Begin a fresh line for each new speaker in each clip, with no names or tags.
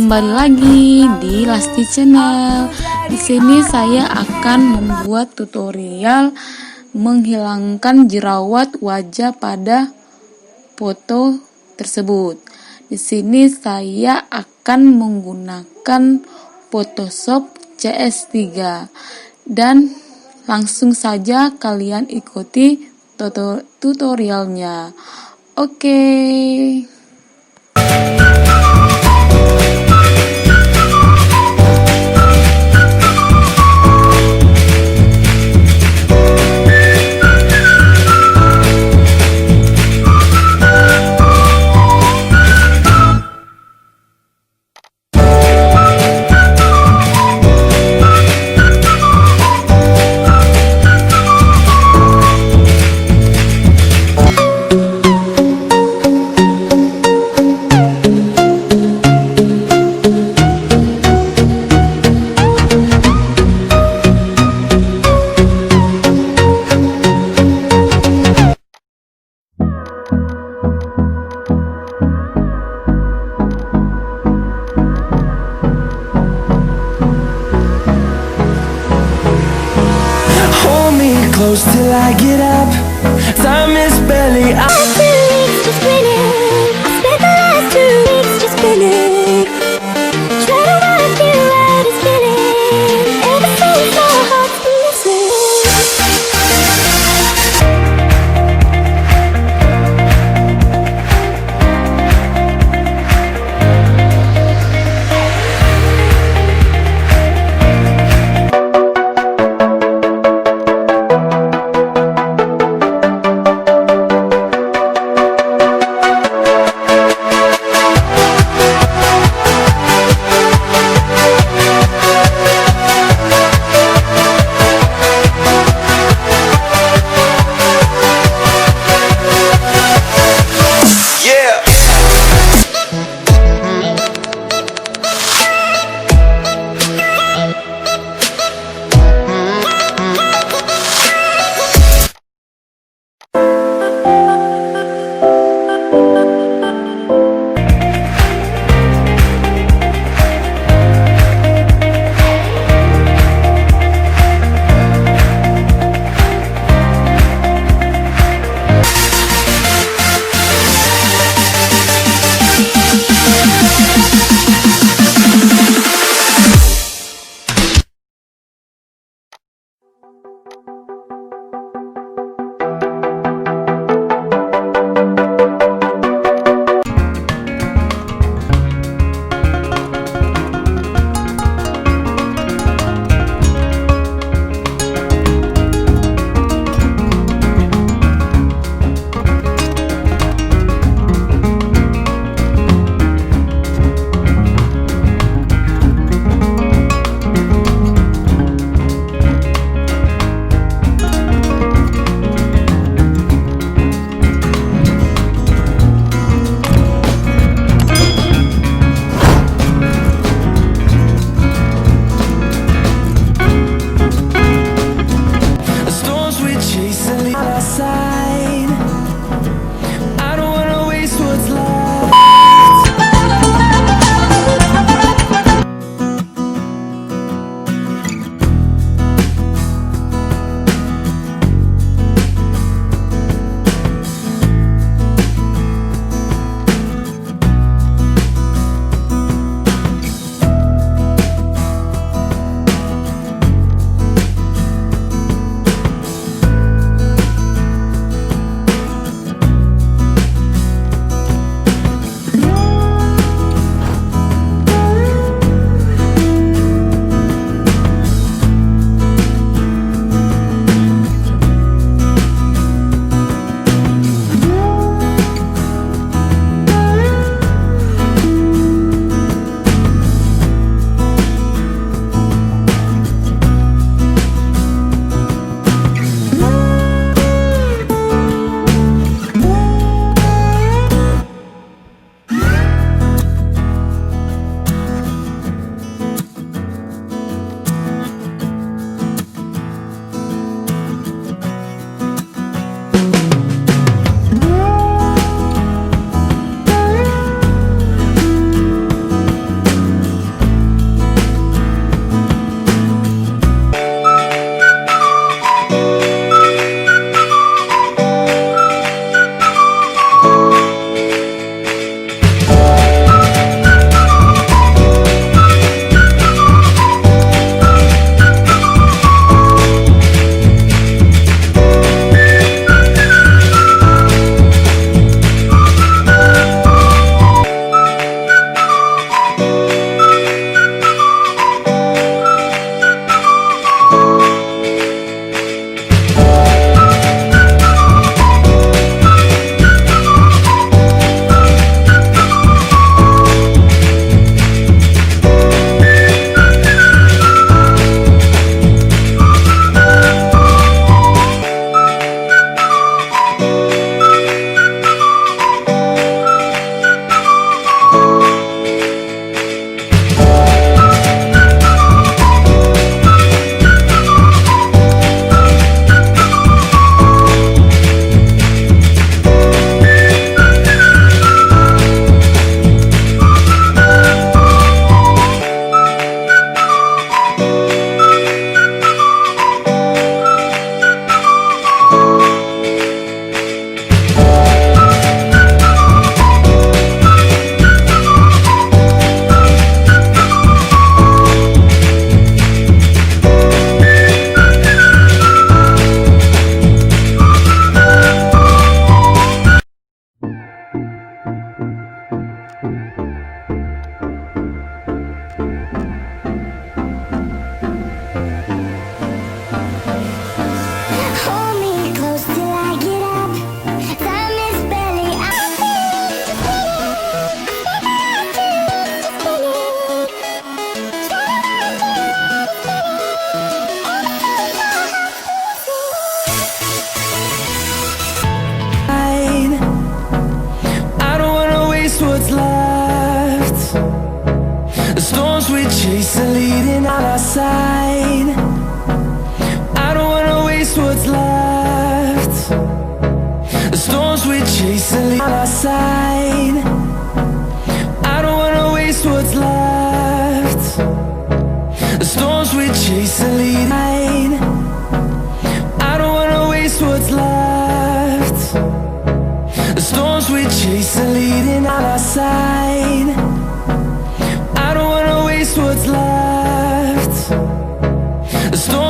kembali lagi di Lasti Channel. Di sini saya akan membuat tutorial menghilangkan jerawat wajah pada foto tersebut. Di sini saya akan menggunakan Photoshop CS3 dan langsung saja kalian ikuti tutorialnya. Oke.
Close till I get up. Time is barely up.
Last 2 weeks just spinning. I spent the last 2 weeks just spinning. Trying to work you out and spinning. Ever since my heart's been missing.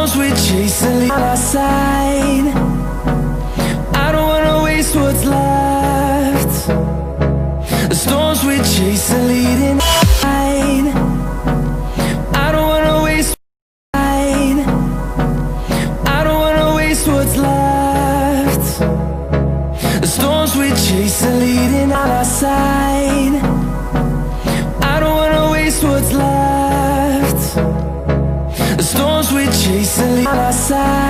storms we chase are leading on our side. I don't wanna waste what's left. The storms we chase are leading on our side. I don't wanna waste I don't wanna waste what's left. The storms we chase are leading on our side. I don't wanna waste what's left. The storms we chase are leading on our side.